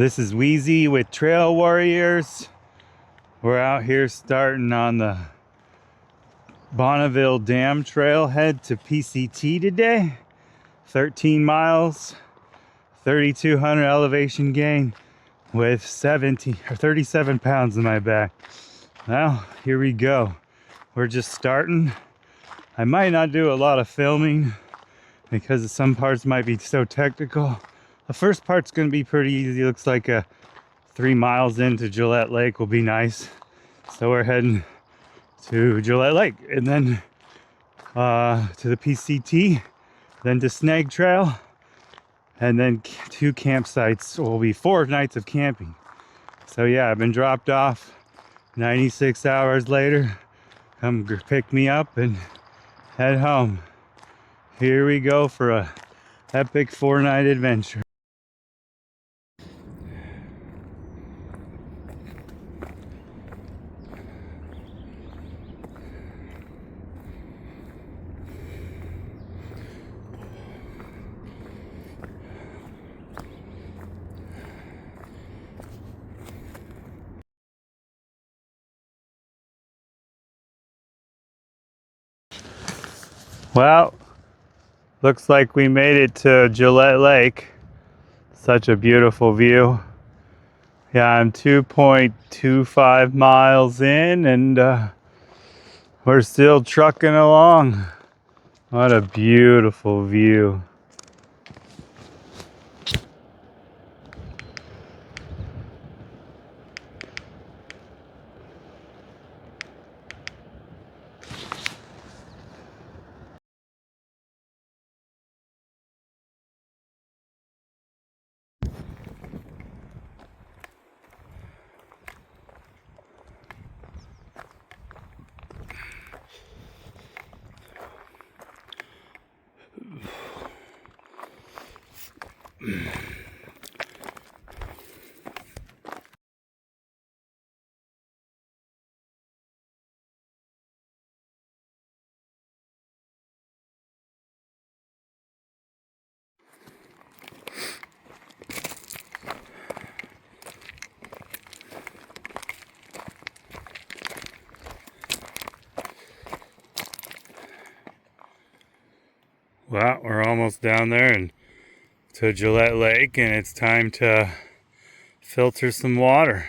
This is Wheezy with Trail Warriors. We're out here starting on the Bonneville Dam trailhead to PCT today. 13 miles, 3,200 elevation gain with 37 pounds in my back. Well, here we go. We're just starting. I might not do a lot of filming because some parts might be so technical. The first part's gonna be pretty easy. Looks like 3 miles into Gillette Lake will be nice. So we're heading to Gillette Lake and then to the PCT, then to Snag Trail, and then 2 campsites. Will be 4 nights of camping. So yeah, I've been dropped off 96 hours later. Come pick me up and head home. Here we go for a epic 4-night adventure. Well, looks like we made it to Gillette Lake. Such a beautiful view. Yeah, I'm 2.25 miles in and we're still trucking along. What a beautiful view. Well, we're almost down there and to Gillette Lake, and it's time to filter some water.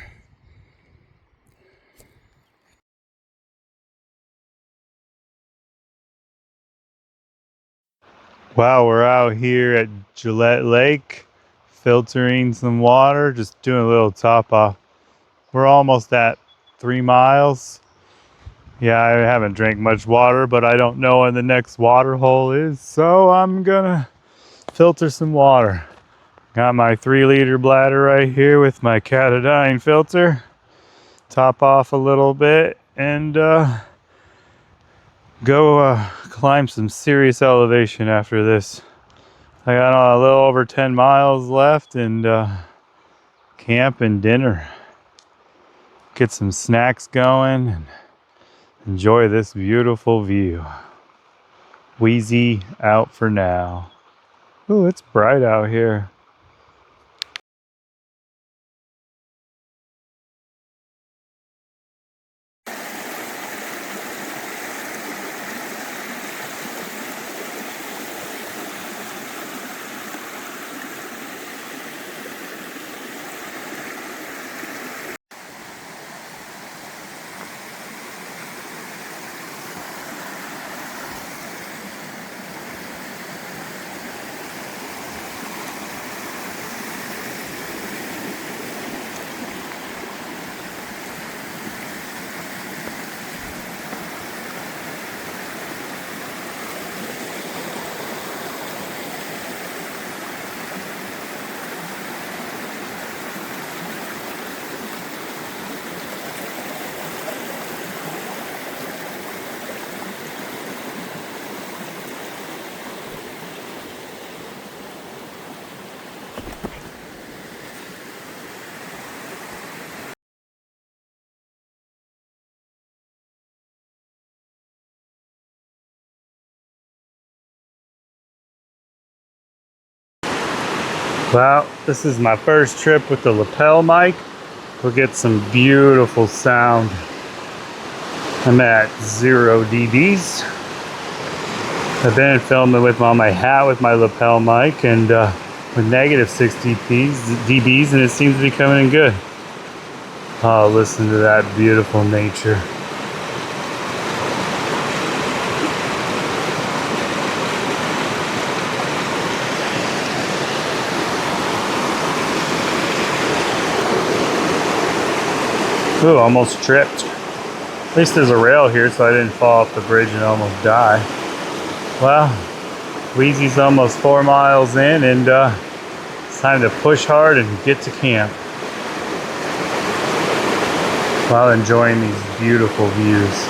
Wow, we're out here at Gillette Lake filtering some water, just doing a little top off. We're almost at 3 miles. Yeah, I haven't drank much water, but I don't know where the next water hole is, so I'm gonna filter some water. Got my 3-liter bladder right here with my Catadine filter. Top off a little bit and go climb some serious elevation after this. I got a little over 10 miles left and camp and dinner. Get some snacks going and enjoy this beautiful view. Wheezy out for now. Ooh, it's bright out here. Well, this is my first trip with the lapel mic. We'll get some beautiful sound. I'm at 0 dBs. I've been filming with on my hat with my lapel mic and with negative 60 dBs, and it seems to be coming in good. Oh, listen to that beautiful nature. Ooh, almost tripped. At least there's a rail here so I didn't fall off the bridge and almost die. Well, WHEEZY'S almost 4 miles in, and it's time to push hard and get to camp while enjoying these beautiful views.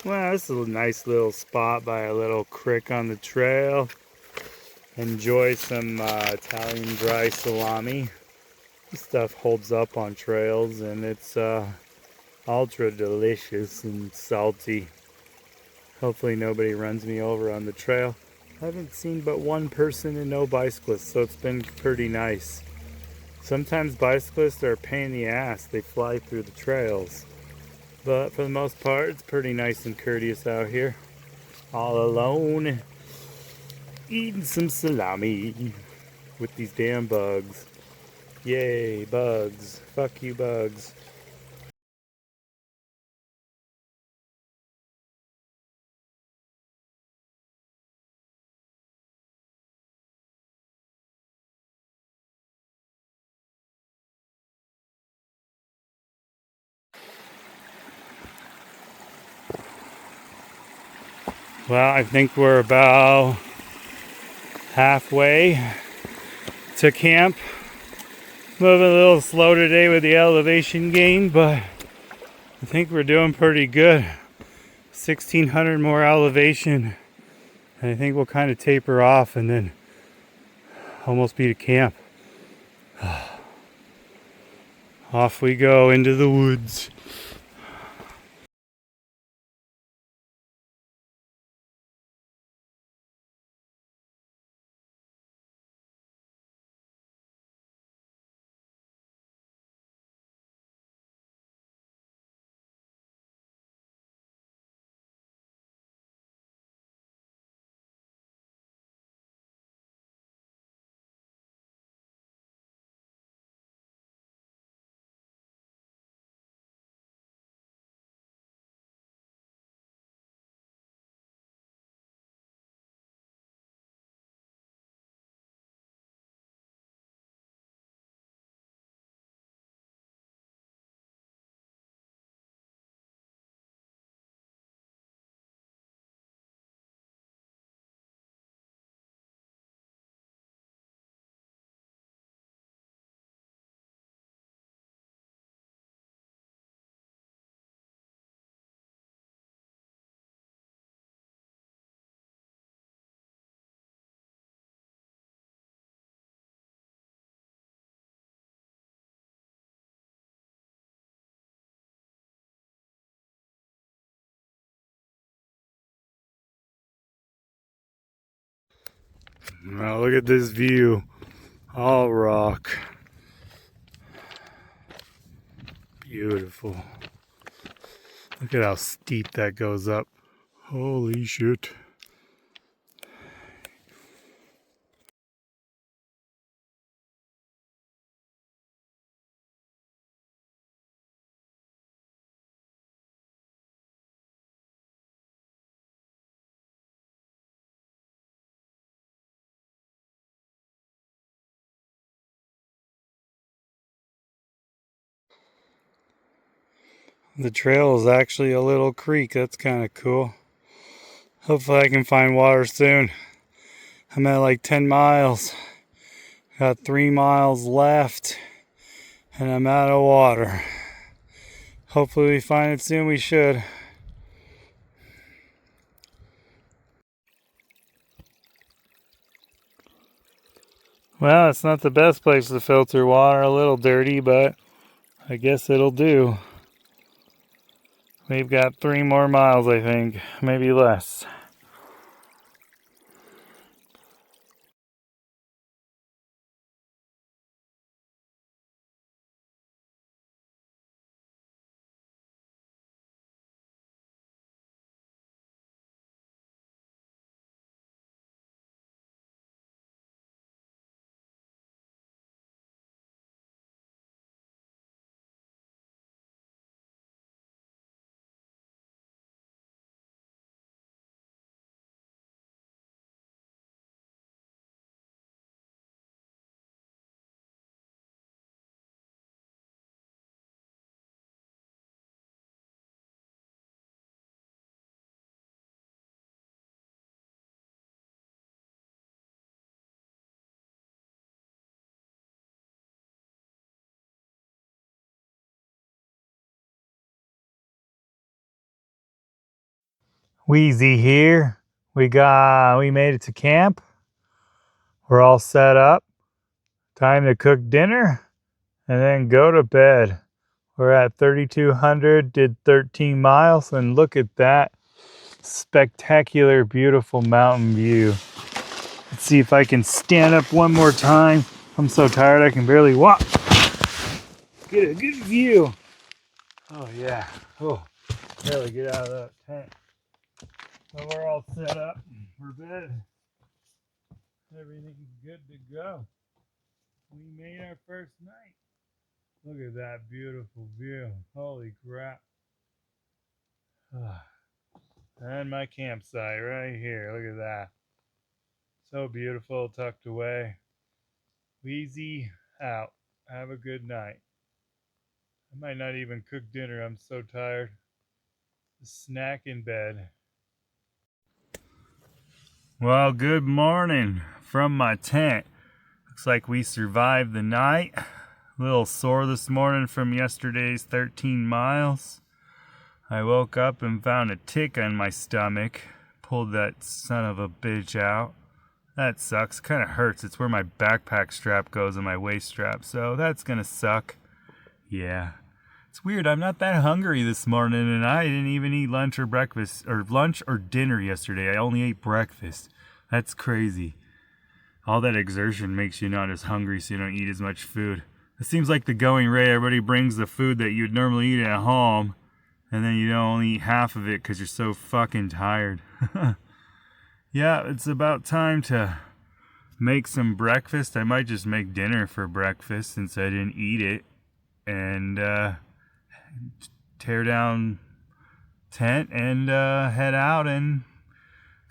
Well, this is a nice little spot by a little creek on the trail. Enjoy some Italian dry salami. This stuff holds up on trails, and it's ultra delicious and salty. Hopefully nobody runs me over on the trail. I haven't seen but one person and no bicyclists, so it's been pretty nice. Sometimes bicyclists are a pain in the ass. They fly through the trails. But for the most part, it's pretty nice and courteous out here. All alone, eating some salami with these damn bugs. Yay, bugs. Fuck you, bugs. Well, I think we're about halfway to camp. Moving a little slow today with the elevation gain, but I think we're doing pretty good. 1,600 more elevation. And I think we'll kind of taper off and then almost be to camp. Off we go into the woods. Now look at this view. All rock. Beautiful. Look at how steep that goes up. Holy shit. The trail is actually a little creek. That's kind of cool. Hopefully I can find water soon. I'm at like 10 miles. Got 3 miles left. And I'm out of water. Hopefully we find it soon. We should. Well, it's not the best place to filter water. A little dirty, but I guess it'll do. We've got 3 more miles, I think. Maybe less. Wheezy here. We made it to camp. We're all set up. Time to cook dinner and then go to bed. We're at 3,200, did 13 miles, and look at that spectacular, beautiful mountain view. Let's see if I can stand up one more time. I'm so tired I can barely walk. Get a good view. Oh yeah. Oh, barely get out of that tent. So we're all set up for bed. Everything's good to go. We made our first night. Look at that beautiful view. Holy crap. And my campsite right here. Look at that. So beautiful, tucked away. Wheezy out. Have a good night. I might not even cook dinner. I'm so tired. Snack in bed. Well, good morning from my tent. Looks like we survived the night. A little sore this morning from yesterday's 13 miles. I woke up and found a tick on my stomach. Pulled that son of a bitch out. That sucks. Kind of hurts. It's where my backpack strap goes and my waist strap, so that's gonna suck. Yeah. It's weird. I'm not that hungry this morning, and I didn't even eat lunch or breakfast, or lunch or dinner yesterday. I only ate breakfast. That's crazy. All that exertion makes you not as hungry, so you don't eat as much food. It seems like the going rate. Everybody brings the food that you'd normally eat at home, and then you don't only eat half of it because you're so fucking tired. Yeah, it's about time to make some breakfast. I might just make dinner for breakfast since I didn't eat it. And tear down tent and head out, and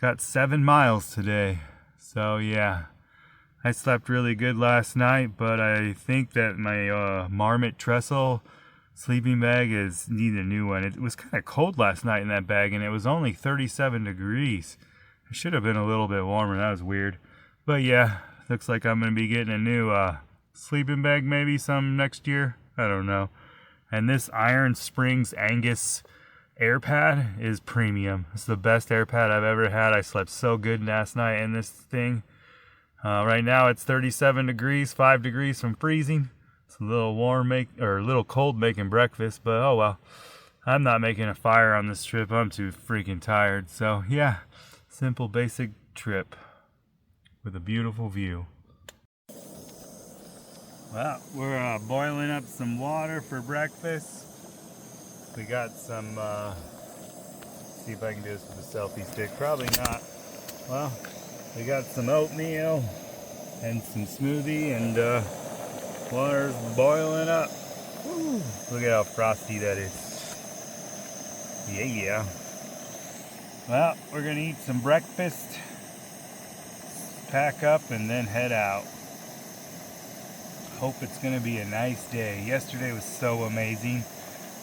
got 7 miles today. So yeah, I slept really good last night, but I think that my marmot trestle sleeping bag needs a new one. It was kind of cold last night in that bag, and it was only 37 degrees. It should have been a little bit warmer. That was weird. But yeah, looks like I'm going to be getting a new sleeping bag maybe some next year. I don't know. And this Iron Springs Angus air pad is premium. It's the best air pad I've ever had. I slept so good last night in this thing. Right now it's 37 degrees, 5 degrees from freezing. It's a little warm, a little cold making breakfast, but oh well. I'm not making a fire on this trip. I'm too freaking tired. So yeah, simple, basic trip with a beautiful view. Well, we're boiling up some water for breakfast. We got some, see if I can do this with a selfie stick. Probably not. Well, we got some oatmeal and some smoothie, and water's boiling up. Woo. Look at how frosty that is. Yeah. Well, we're gonna eat some breakfast, pack up, and then head out. Hope it's gonna be a nice day. Yesterday was so amazing.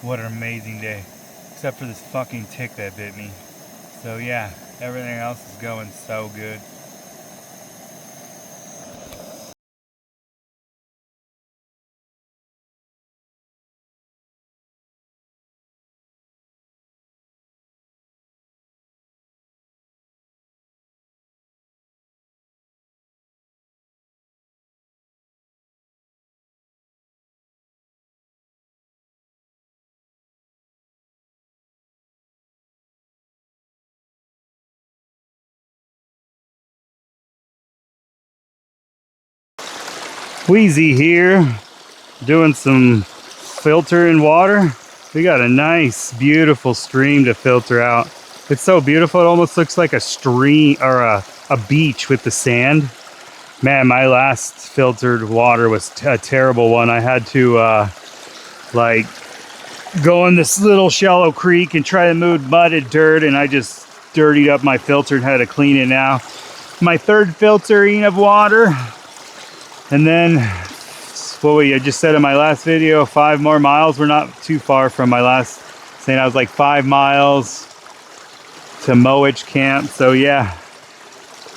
What an amazing day. Except for this fucking tick that bit me. So yeah, everything else is going so good. Wheezy here, doing some filtering water. We got a nice, beautiful stream to filter out. It's so beautiful, it almost looks like a stream or a beach with the sand. Man, my last filtered water was a terrible one. I had to like go in this little shallow creek and try to move mud and dirt, and I just dirtied up my filter and had to clean it now. My third filtering of water. And then what I just said in my last video, 5 more miles. We're not too far from my last saying. I was like 5 miles to Mowich camp. So yeah,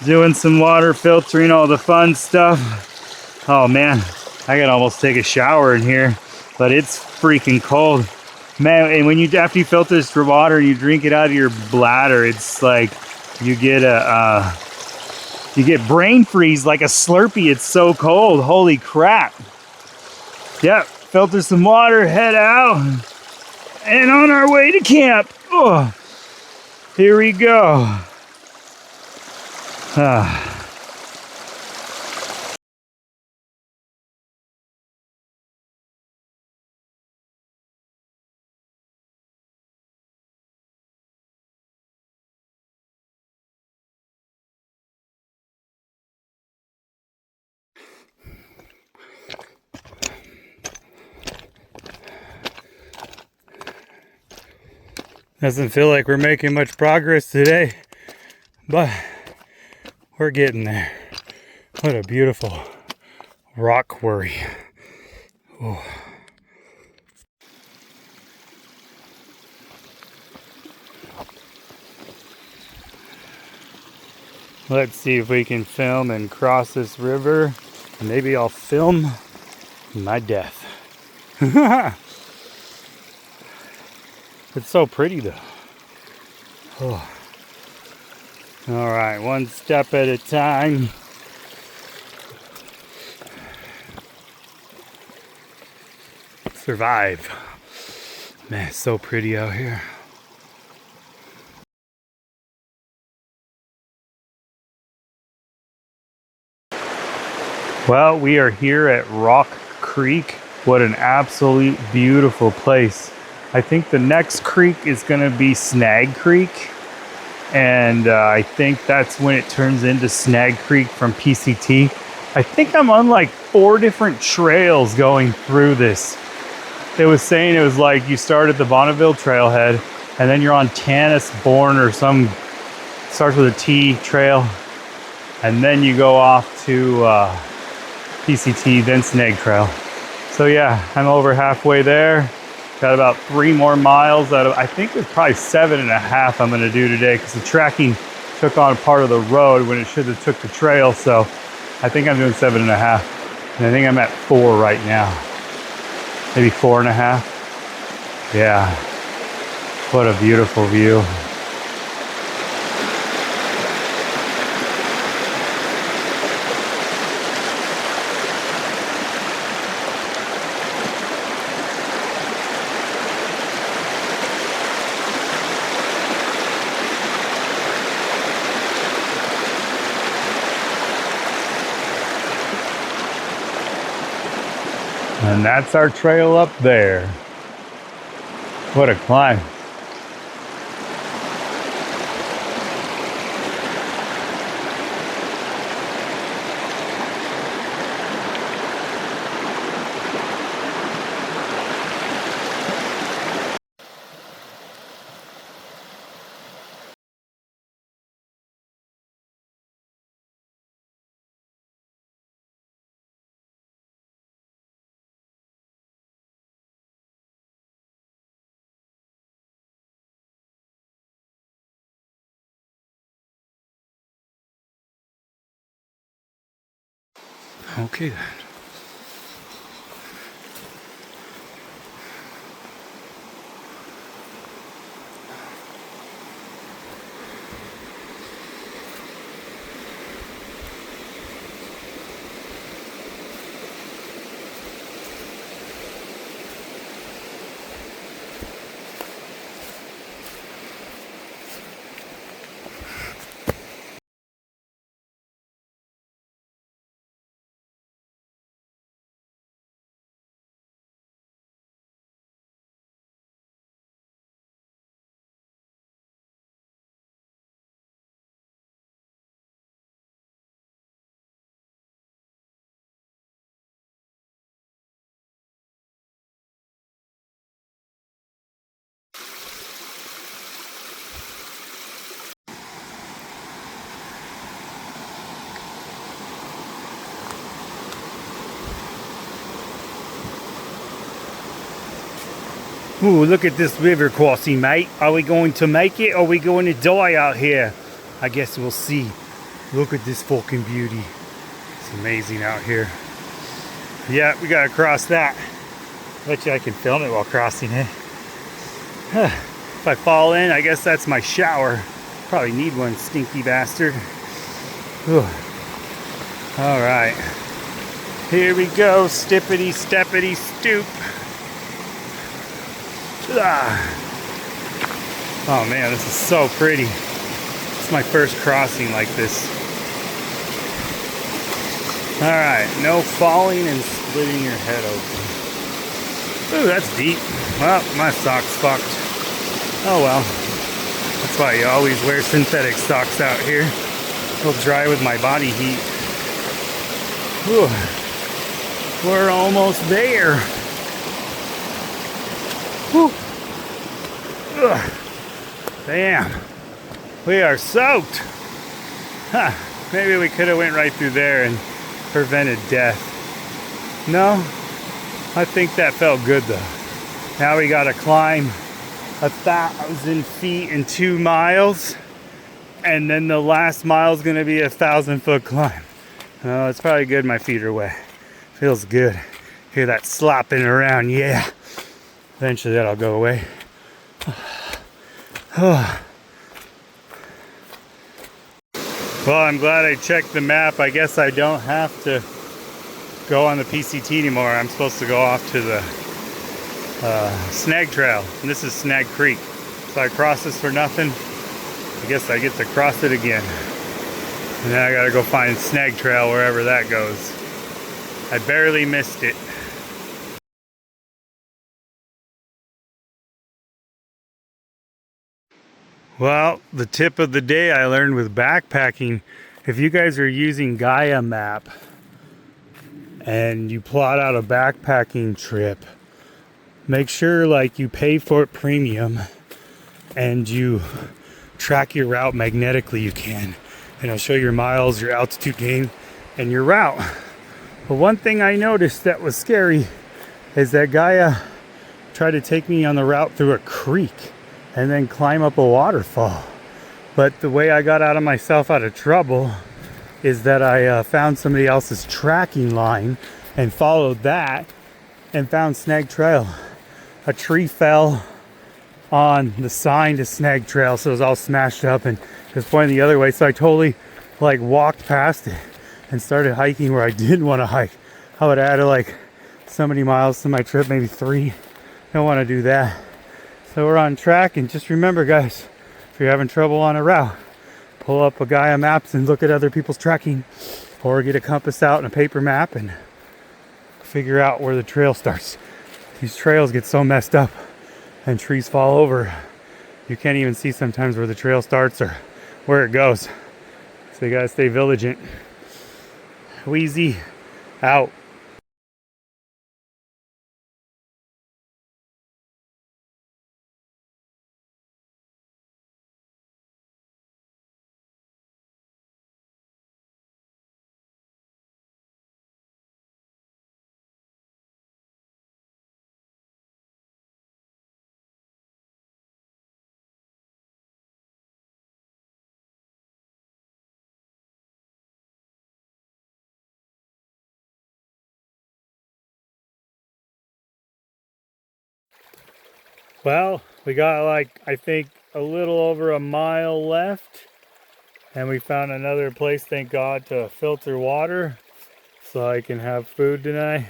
doing some water filtering, all the fun stuff. Oh man, I could almost take a shower in here, but it's freaking cold. Man, and when you, after you filter this water and you drink it out of your bladder, it's like you get you get brain freeze like a Slurpee. It's so cold. Holy crap. Yep, filter some water, head out, and on our way to camp. Oh, here we go. Doesn't feel like we're making much progress today, but we're getting there. What a beautiful rock quarry. Oh. Let's see if we can film and cross this river. Maybe I'll film my death. It's so pretty though. Oh. All right, one step at a time. Survive. Man, it's so pretty out here. Well, we are here at Rock Creek. What an absolute beautiful place. I think the next creek is gonna be Snag Creek. And I think that's when it turns into Snag Creek from PCT. I think I'm on like 4 different trails going through this. It was saying it was like you start at the Bonneville trailhead and then you're on Tanis Bourne or some, starts with a T trail. And then you go off to PCT, then Snag Trail. So yeah, I'm over halfway there. Got about 3 more miles out of, I think it's probably 7.5 I'm gonna do today because the tracking took on part of the road when it should have took the trail. So I think I'm doing 7.5. And I think I'm at 4 right now. Maybe 4.5. Yeah, what a beautiful view. And that's our trail up there. What a climb. Okay then. Ooh, look at this river crossing, mate. Are we going to make it or are we going to die out here? I guess we'll see. Look at this fucking beauty. It's amazing out here. Yeah, we gotta cross that. Bet you I can film it while crossing it. If I fall in, I guess that's my shower. Probably need one, stinky bastard. Alright. Here we go, stippity steppity stoop. Oh man, this is so pretty. It's my first crossing like this. Alright, no falling and splitting your head open. Ooh, that's deep. Well, my sock's fucked. Oh well. That's why you always wear synthetic socks out here. They'll dry with my body heat. Ooh. We're almost there. Whew. Ugh. Damn. We are soaked. Huh. Maybe we could have went right through there and prevented death. No, I think that felt good though. Now we gotta climb 1,000 feet in 2 miles, and then the last mile is gonna be a 1,000-foot climb. Oh, it's probably good my feet are wet. Feels good. Hear that slopping around, yeah. Eventually that'll go away. Well, I'm glad I checked the map. I guess I don't have to go on the PCT anymore. I'm supposed to go off to the Snag Trail. And this is Snag Creek. So I cross this for nothing. I guess I get to cross it again. And then I gotta go find Snag Trail wherever that goes. I barely missed it. Well, the tip of the day I learned with backpacking, if you guys are using Gaia map and you plot out a backpacking trip, make sure like you pay for it premium and you track your route magnetically you can. And it'll show your miles, your altitude gain, and your route. But one thing I noticed that was scary is that Gaia tried to take me on the route through a creek and then climb up a waterfall. But the way I got myself out of trouble is that I found somebody else's tracking line and followed that and found Snag Trail. A tree fell on the sign to Snag Trail, so it was all smashed up and it was pointing the other way. So I totally like walked past it and started hiking where I didn't want to hike. I would add like so many miles to my trip, maybe 3. Don't want to do that. So we're on track, and just remember guys, if you're having trouble on a route, pull up a Gaia maps and look at other people's tracking, or get a compass out and a paper map and figure out where the trail starts. These trails get so messed up and trees fall over. You can't even see sometimes where the trail starts or where it goes. So you gotta stay vigilant. Wheezy out. Well, we got like, I think, a little over a mile left, and we found another place, thank God, to filter water so I can have food tonight.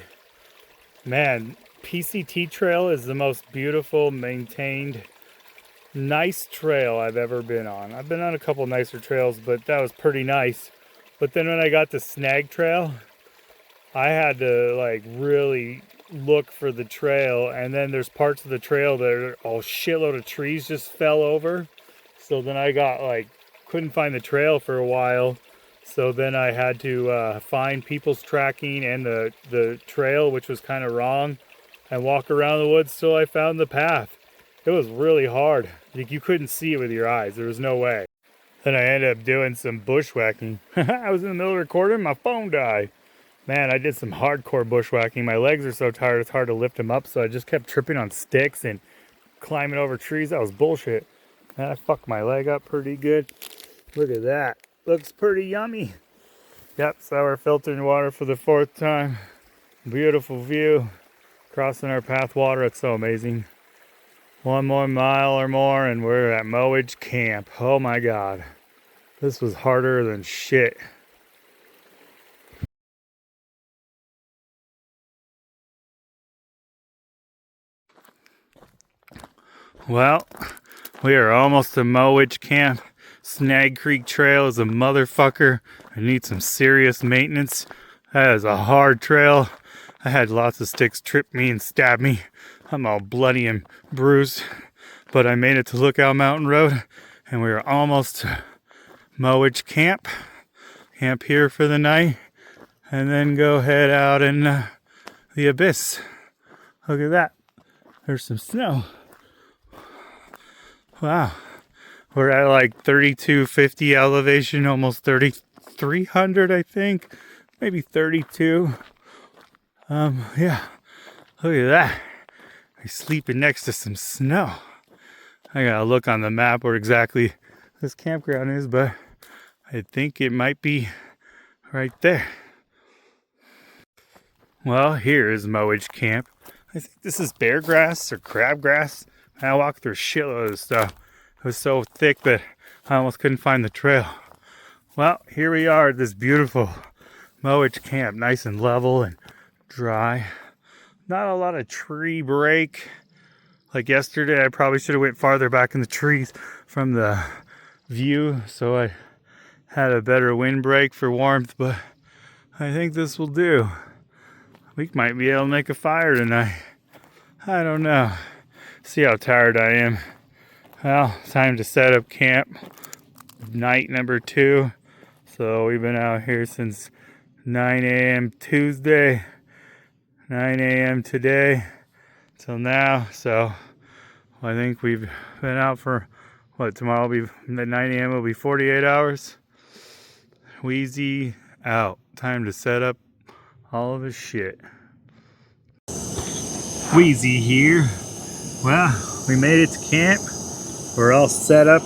Man, PCT trail is the most beautiful, maintained, nice trail I've ever been on. I've been on a couple nicer trails, but that was pretty nice. But then when I got to Snag Trail, I had to like really look for the trail, and then there's parts of the trail that are a shitload of trees just fell over. So then I got like, couldn't find the trail for a while. So then I had to find people's tracking and the trail, which was kind of wrong, and walk around the woods till I found the path. It was really hard. Like, you couldn't see it with your eyes. There was no way. Then I ended up doing some bushwhacking. I was in the middle of recording, my phone died. Man, I did some hardcore bushwhacking. My legs are so tired, it's hard to lift them up, so I just kept tripping on sticks and climbing over trees. That was bullshit. Man, I fucked my leg up pretty good. Look at that. Looks pretty yummy. Yep, so we're filtering water for the 4th time. Beautiful view. Crossing our path water, it's so amazing. 1 more mile or more and we're at Mowich Camp. Oh my God. This was harder than shit. Well, we are almost to Mowich Camp. Snag Creek Trail is a motherfucker. I need some serious maintenance. That is a hard trail. I had lots of sticks trip me and stab me. I'm all bloody and bruised. But I made it to Lookout Mountain Road, and we are almost to Mowich Camp. Camp here for the night, and then go head out in the abyss. Look at that. There's some snow. Wow. We're at like 3250 elevation, almost 3300, I think. Maybe 32. Yeah. Look at that. I'm sleeping next to some snow. I gotta look on the map where exactly this campground is, but I think it might be right there. Well, here is Mowich Camp. I think this is bear grass or crabgrass. I walked through a shitload of stuff. It was so thick that I almost couldn't find the trail. Well, here we are at this beautiful Mowich Camp. Nice and level and dry. Not a lot of tree break. Like yesterday, I probably should have went farther back in the trees from the view, so I had a better wind break for warmth, but I think this will do. We might be able to make a fire tonight. I don't know. See how tired I am. Well, time to set up camp. Night number 2. So we've been out here since 9 a.m. Tuesday, 9 a.m. today till now. So I think we've been out for, what, tomorrow will be, at 9 a.m. will be 48 hours. Wheezy out. Time to set up all of his shit. Wheezy here. Well, we made it to camp. We're all set up.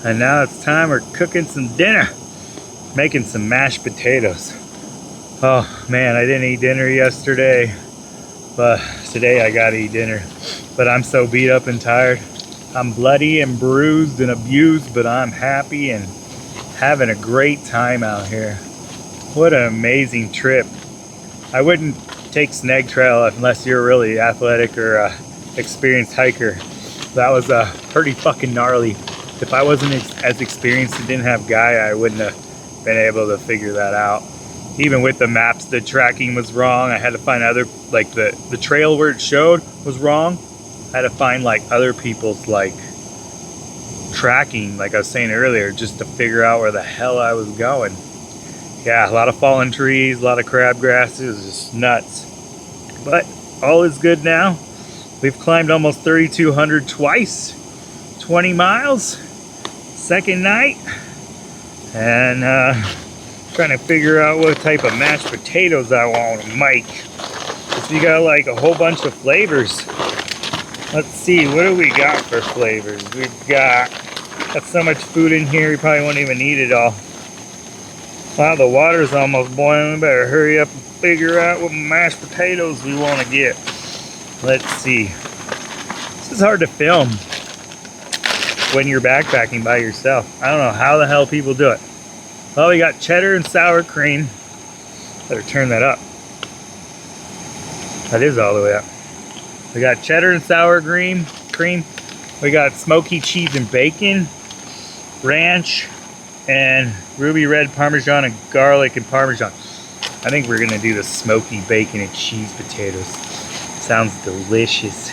And now it's time we're cooking some dinner. Making some mashed potatoes. Oh man, I didn't eat dinner yesterday. But today I gotta eat dinner. But I'm so beat up and tired. I'm bloody and bruised and abused, but I'm happy and having a great time out here. What an amazing trip. I wouldn't take Snag Trail unless you're really athletic or experienced hiker. That was pretty fucking gnarly. If I wasn't as experienced and didn't have Guy, I wouldn't have been able to figure that out. Even with the maps, the tracking was wrong. I had to find other, like the trail where it showed was wrong. I had to find like other people's like tracking, like I was saying earlier, just to figure out where the hell I was going. Yeah, a lot of fallen trees, a lot of crabgrass. It was just nuts. But all is good now. We've climbed almost 3,200 twice, 20 miles, second night. And trying to figure out what type of mashed potatoes I want to make. Because we got like a whole bunch of flavors. Let's see, what do we got for flavors? We've got so much food in here, we probably won't even eat it all. Wow, the water's almost boiling. We better hurry up and figure out what mashed potatoes we want to get. Let's see. This is hard to film when you're backpacking by yourself. I don't know how the hell people do it. Well, we got cheddar and sour cream. Better turn that up. That is all the way up. We got cheddar and sour cream. We got smoky cheese and bacon, ranch, and ruby red Parmesan and garlic and Parmesan. I think we're gonna do the smoky bacon and cheese potatoes. Sounds delicious.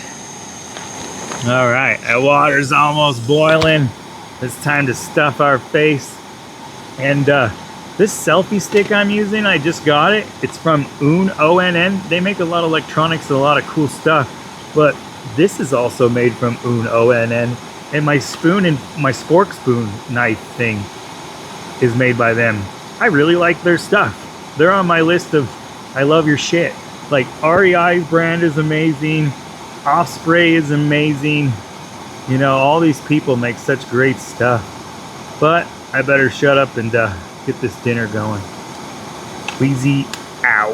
All right, that water's almost boiling. It's time to stuff our face. And this selfie stick I'm using, I just got it. It's from ONN. They make a lot of electronics and a lot of cool stuff. But this is also made from ONN. And my spoon and my spork spoon knife thing is made by them. I really like their stuff. They're on my list of I love your shit. Like REI's brand is amazing. Osprey is amazing. You know, all these people make such great stuff. But I better shut up and get this dinner going. Wheezy out.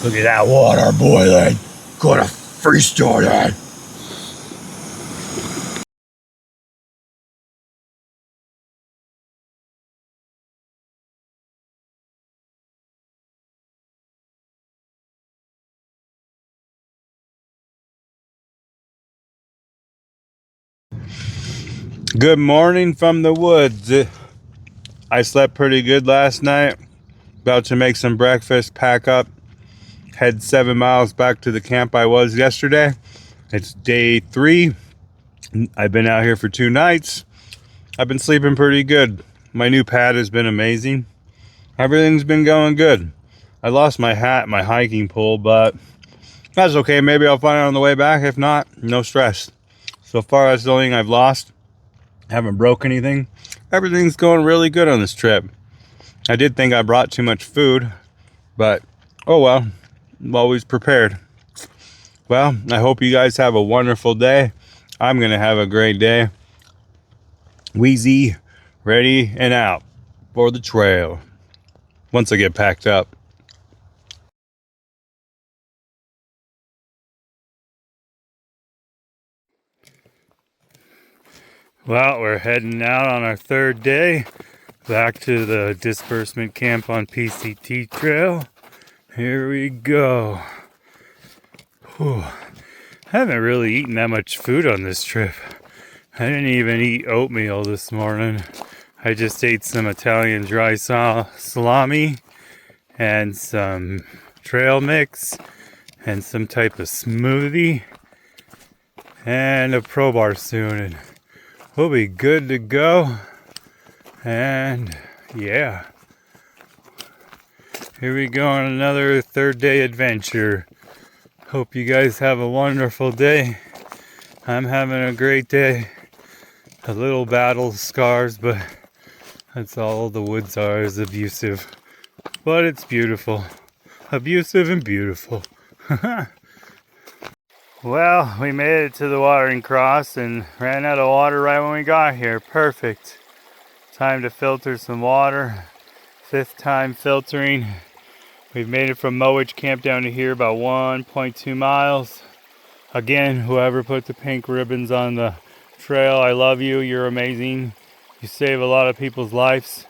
Look at that water boiling. Gonna freestyle that. Good morning from the woods. I slept pretty good last night. About to make some breakfast, pack up, head 7 miles back to the camp I was yesterday. It's day 3. I've been out here for 2 nights. I've been sleeping pretty good. My new pad has been amazing. Everything's been going good. I lost my hat, my hiking pole, but that's okay. Maybe I'll find it on the way back. If not, no stress. So far, that's the only thing I've lost. Haven't broke anything. Everything's going really good on this trip. I did think I brought too much food, but oh well, I'm always prepared. Well, I hope you guys have a wonderful day. I'm gonna have a great day. Wheezy, ready and out for the trail once I get packed up. Well, we're heading out on our 3rd day back to the disbursement camp on PCT trail. Here we go. Whew. I haven't really eaten that much food on this trip. I didn't even eat oatmeal this morning. I just ate some Italian dry salami and some trail mix and some type of smoothie and a pro bar soon, and we'll be good to go. And yeah, here we go on another 3rd day adventure. Hope you guys have a wonderful day. I'm having a great day. A little battle scars, but that's all the woods are, is abusive. But it's beautiful. Abusive and beautiful. Well, we made it to the watering cross and ran out of water right when we got here. Perfect. Time to filter some water. 5th time filtering. We've made it from Mowich camp down to here about 1.2 miles. Again, whoever put the pink ribbons on the trail, I love you. You're amazing. You save a lot of people's lives.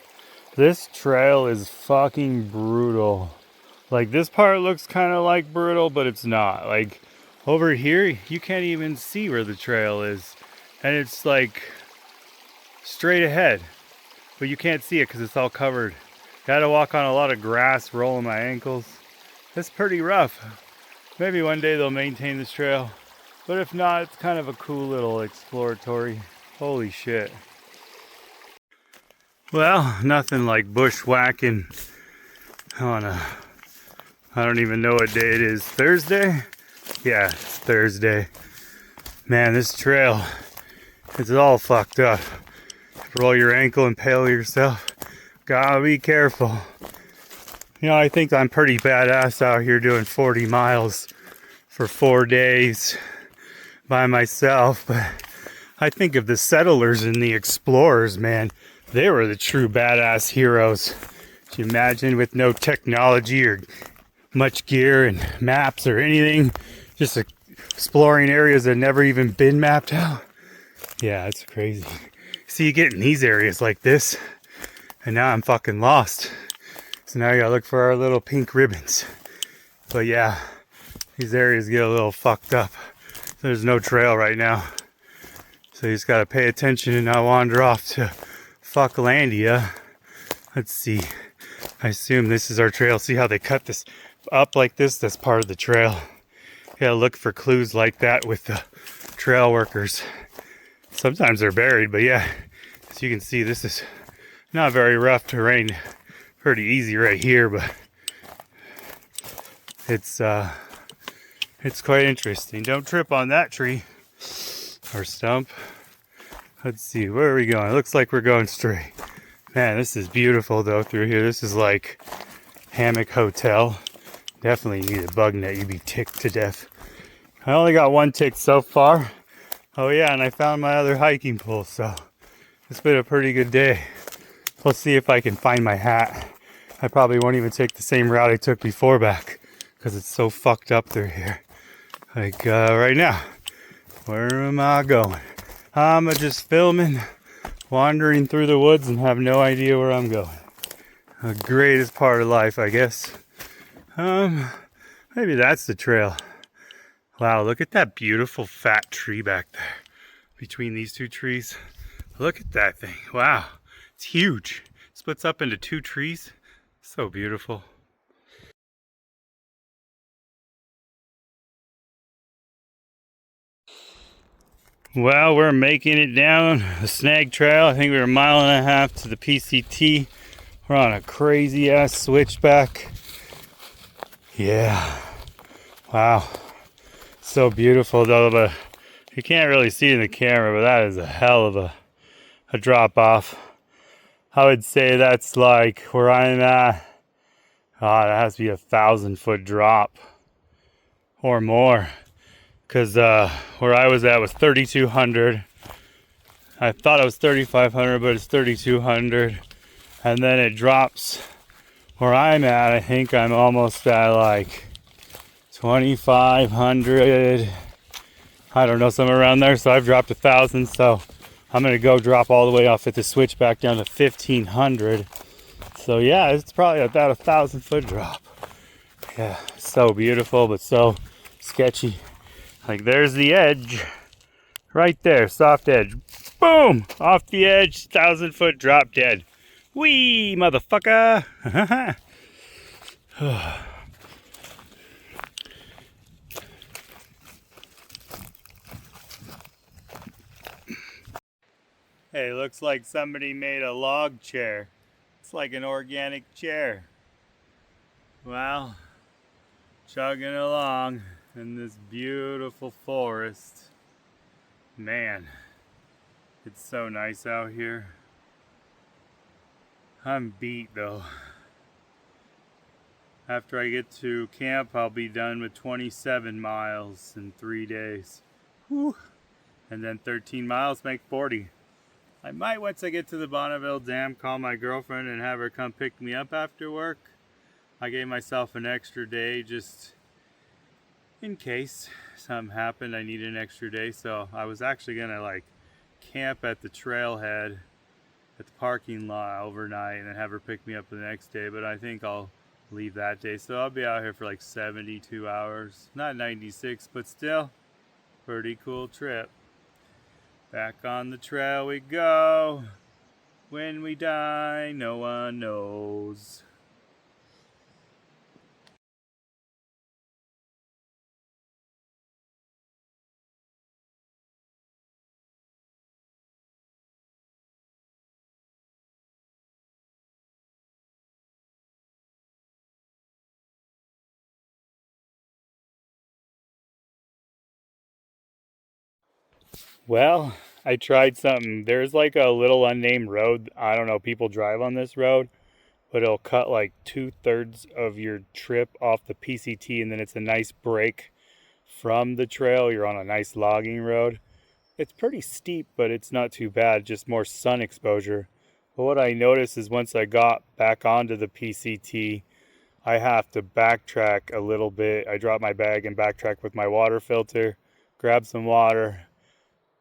This trail is fucking brutal. Like, this part looks kind of like brutal, but it's not. Like, over here, you can't even see where the trail is. And it's like straight ahead. but you can't see it because it's all covered. Gotta walk on a lot of grass, rolling my ankles. It's pretty rough. Maybe one day they'll maintain this trail, but if not, it's kind of a cool little exploratory. Holy shit. Well, nothing like bushwhacking on a, I don't even know what day it is. Thursday? Yeah, it's Thursday. Man, this trail, it's all fucked up. Roll your ankle, impale yourself. Gotta be careful. You know, I think I'm pretty badass out here doing 40 miles for 4 days by myself, but I think of the settlers and the explorers, man. They were the true badass heroes. Can you imagine, with no technology or much gear and maps or anything, just exploring areas that never even been mapped out? Yeah, it's crazy. See, you get in these areas like this, and now I'm fucking lost. So now I gotta look for our little pink ribbons. But yeah, these areas get a little fucked up. There's no trail right now. So you just gotta pay attention and not wander off to Fucklandia. Let's see. I assume this is our trail. See how they cut this up like this? That's part of the trail. You gotta look for clues like that with the trail workers. Sometimes they're buried, but yeah, as you can see, this is not very rough terrain. Pretty easy right here, but it's quite interesting. Don't trip on that tree or stump. Let's see, where are we going? It looks like we're going straight. Man, this is beautiful though through here. This is like hammock hotel. Definitely need a bug net. You'd be ticked to death. I only got one tick so far. Oh yeah, and I found my other hiking pole, so it's been a pretty good day. Let's see if I can find my hat. I probably won't even take the same route I took before back, because it's so fucked up through here. Like right now, where am I going? I'm just filming, wandering through the woods and have no idea where I'm going. The greatest part of life, I guess. Maybe that's the trail. Wow, look at that beautiful fat tree back there. Between these two trees. Look at that thing. Wow, it's huge. It splits up into 2 trees. So beautiful. Well, we're making it down the Snag Trail. I think we're 1.5 miles to the PCT. We're on a crazy ass switchback. Yeah. Wow. So beautiful though, but you can't really see in the camera, but that is a hell of a drop off. I would say that's like where I'm at. Oh, that has to be 1,000-foot drop or more. Because where I was at was 3,200. I thought it was 3,500, but it's 3,200. And then it drops where I'm at. I think I'm almost at like 2,500. I don't know, somewhere around there. So I've dropped 1,000. So I'm going to go drop all the way off at the switchback down to 1,500. So yeah, it's probably about a 1,000-foot drop. Yeah, so beautiful, but so sketchy. Like there's the edge. Right there, soft edge. Boom! Off the edge, 1,000-foot drop dead. Whee, motherfucker! Hey, looks like somebody made a log chair. It's like an organic chair. Well, chugging along in this beautiful forest. Man, it's so nice out here. I'm beat though. After I get to camp, I'll be done with 27 miles in 3 days. Whew. And then 13 miles make 40. I might, once I get to the Bonneville Dam, call my girlfriend and have her come pick me up after work. I gave myself an extra day just in case something happened. I needed an extra day, so I was actually gonna like camp at the trailhead at the parking lot overnight and then have her pick me up the next day, but I think I'll leave that day. So I'll be out here for like 72 hours. Not 96, but still pretty cool trip. Back on the trail we go. When we die, no one knows. Well, I tried something. There's like a little unnamed road. I don't know, people drive on this road, but it'll cut like 2/3 of your trip off the PCT, and then it's a nice break from the trail. You're on a nice logging road. It's pretty steep, but it's not too bad, just more sun exposure. But what I noticed is once I got back onto the PCT, I have to backtrack a little bit. I dropped my bag and backtrack with my water filter, grab some water,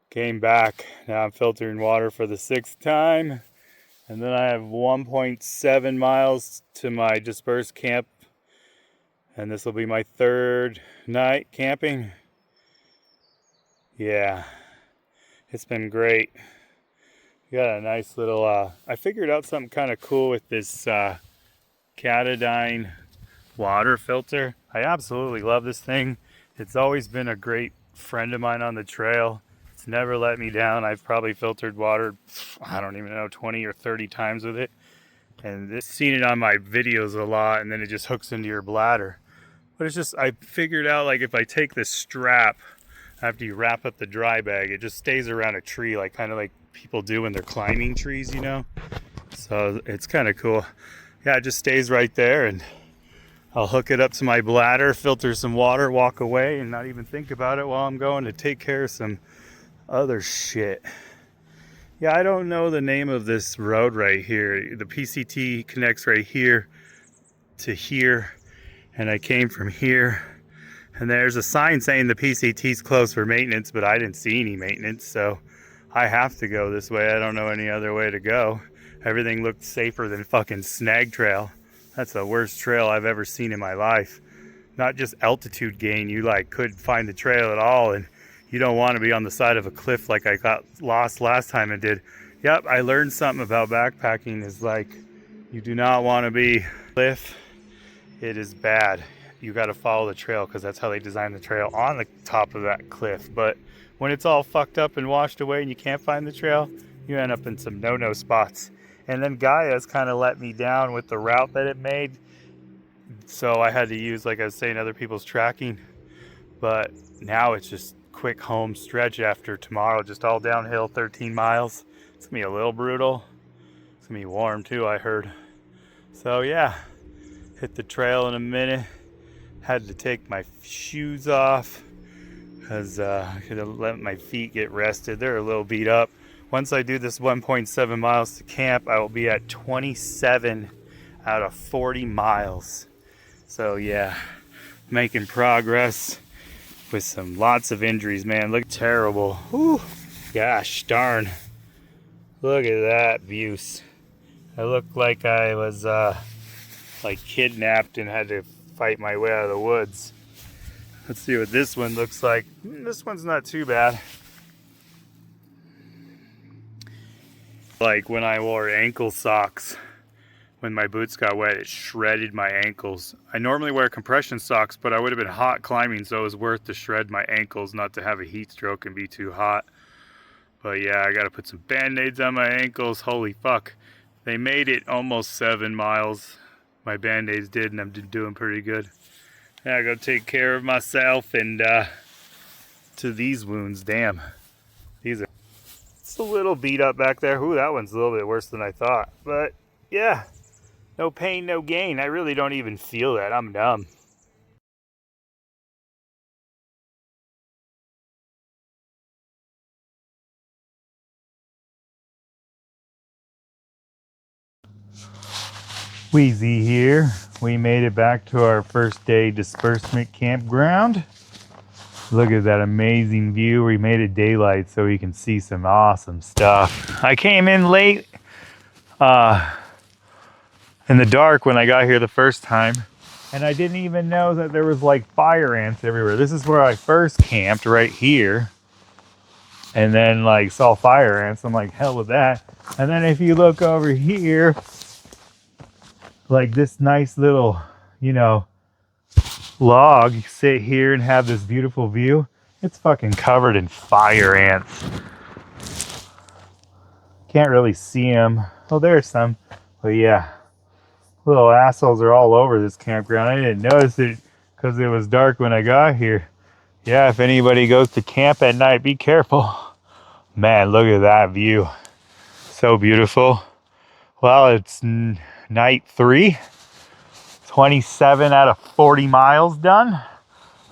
came back. Now I'm filtering water for the 6th time. And then I have 1.7 miles to my dispersed camp. And this will be my 3rd night camping. Yeah, it's been great. We got a nice little, I figured out something kind of cool with this Katadyn water filter. I absolutely love this thing. It's always been a great friend of mine on the trail. It's never let me down. I've probably filtered water, I don't even know, 20 or 30 times with it. And I've seen it on my videos a lot, and then it just hooks into your bladder. But it's just, I figured out, like, if I take this strap after you wrap up the dry bag, it just stays around a tree, like kind of like people do when they're climbing trees, you know? So it's kind of cool. Yeah, it just stays right there, and I'll hook it up to my bladder, filter some water, walk away, and not even think about it while I'm going to take care of some other shit. Yeah, I don't know the name of this road right here. The PCT connects right here to here, and I came from here. And there's a sign saying the PCT's closed for maintenance, but I didn't see any maintenance, so I have to go this way. I don't know any other way to go. Everything looked safer than fucking Snag Trail. That's the worst trail I've ever seen in my life. Not just altitude gain, you like couldn't find the trail at all, and you don't want to be on the side of a cliff like I got lost last time and did. Yep, I learned something about backpacking is like, you do not want to be cliff. It is bad. You got to follow the trail because that's how they designed the trail on the top of that cliff. But when it's all fucked up and washed away and you can't find the trail, you end up in some no-no spots. And then Gaia's kind of let me down with the route that it made. So I had to use, like I was saying, other people's tracking. But now it's just quick home stretch after tomorrow, just all downhill, 13 miles. It's gonna be a little brutal. It's gonna be warm too, I heard. So yeah, hit the trail in a minute. Had to take my shoes off because I could have let my feet get rested. They're a little beat up. Once I do this 1.7 miles to camp, I will be at 27 out of 40 miles. So yeah, making progress with some lots of injuries, man. Look terrible. Whew. Gosh darn. Look at that abuse. I look like I was like kidnapped and had to fight my way out of the woods. Let's see what this one looks like. This one's not too bad. Like when I wore ankle socks, when my boots got wet, it shredded my ankles. I normally wear compression socks, but I would have been hot climbing, so it was worth to shred my ankles, not to have a heat stroke and be too hot. But yeah, I gotta put some band-aids on my ankles. Holy fuck. They made it almost 7 miles. My band-aids did, and I'm doing pretty good. Now I gotta take care of myself and to these wounds. Damn, these are, it's a little beat up back there. Ooh, that one's a little bit worse than I thought. But yeah, no pain, no gain. I really don't even feel that. I'm numb. Wheezy here. We made it back to our first day disbursement campground. Look at that amazing view. We made it daylight so we can see some awesome stuff. I came in late in the dark when I got here the first time, and I didn't even know that there was like fire ants everywhere. This is where I first camped, right here. and then like saw fire ants. I'm like, hell with that. And then if you look over here, like this nice little, you know, log, you sit here and have this beautiful view. It's fucking covered in fire ants. Can't really see them. Oh, there's some. But yeah, little assholes are all over this campground. I didn't notice it because it was dark when I got here. Yeah, if anybody goes to camp at night, be careful. Man, look at that view. So beautiful. Well, it's night 3. 27 out of 40 miles done.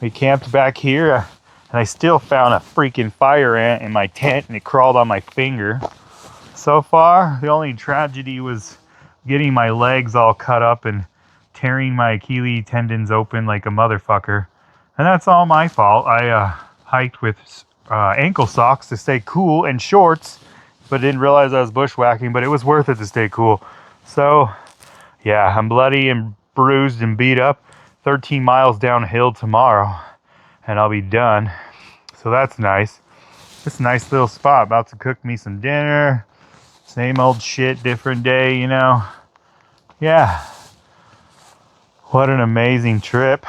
We camped back here, and I still found a freaking fire ant in my tent, and it crawled on my finger. So far, the only tragedy was getting my legs all cut up and tearing my Achilles tendons open like a motherfucker. And that's all my fault. I hiked with ankle socks to stay cool and shorts, but didn't realize I was bushwhacking, but it was worth it to stay cool. So, yeah, I'm bloody and bruised and beat up. 13 miles downhill tomorrow, and I'll be done. So that's nice. It's a nice little spot. About to cook me some dinner. Same old shit, different day, you know. Yeah. What an amazing trip.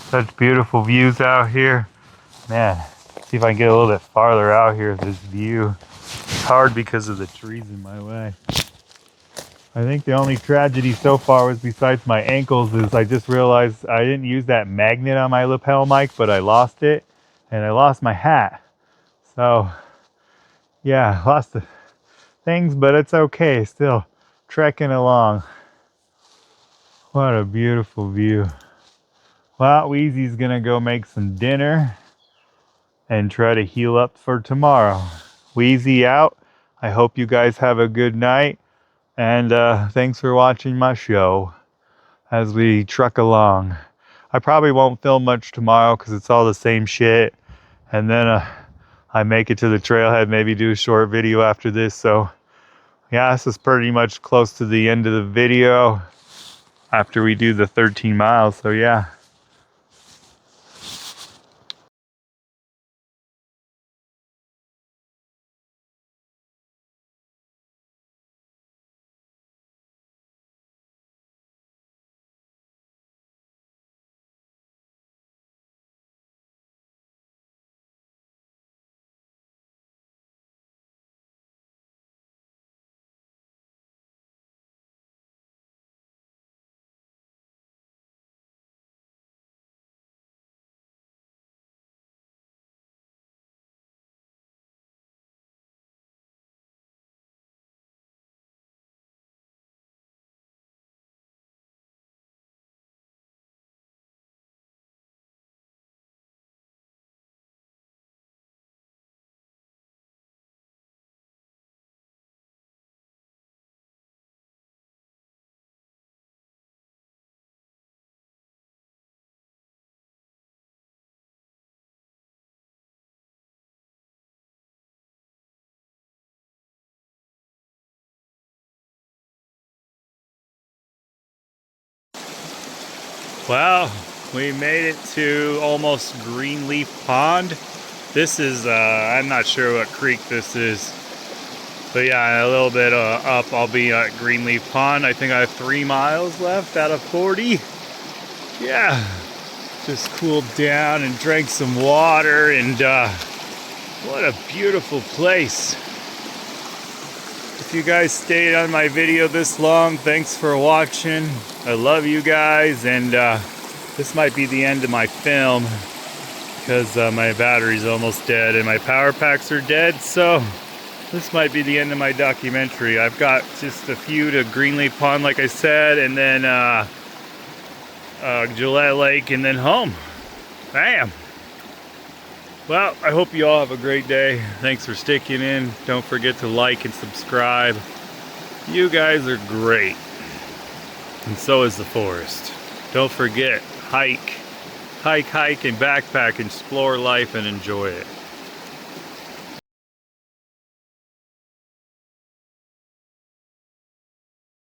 Such beautiful views out here. Man, see if I can get a little bit farther out here of this view. It's hard because of the trees in my way. I think the only tragedy so far was, besides my ankles, is I just realized I didn't use that magnet on my lapel mic, but I lost it, and I lost my hat. So, yeah, lost the things, but it's okay. Still trekking along. What a beautiful view. Well, Wheezy's gonna go make some dinner and try to heal up for tomorrow. Wheezy out. I hope you guys have a good night. And thanks for watching my show as we truck along. I probably won't film much tomorrow because it's all the same shit. And then I make it to the trailhead, maybe do a short video after this. So yeah, this is pretty much close to the end of the video after we do the 13 miles. So yeah. Well, we made it to almost Greenleaf Pond. This is, I'm not sure what creek this is. But yeah, a little bit up, I'll be at Greenleaf Pond. I think I have 3 miles left out of 40. Yeah, just cooled down and drank some water, and what a beautiful place. If you guys stayed on my video this long, thanks for watching. I love you guys, and this might be the end of my film because my battery's almost dead and my power packs are dead, so this might be the end of my documentary. I've got just a few to Greenleaf Pond, like I said, and then Gillette Lake, and then home. Bam! Well, I hope you all have a great day. Thanks for sticking in. Don't forget to like and subscribe. You guys are great. And so is the forest. Don't forget, hike, and backpack, explore life and enjoy it.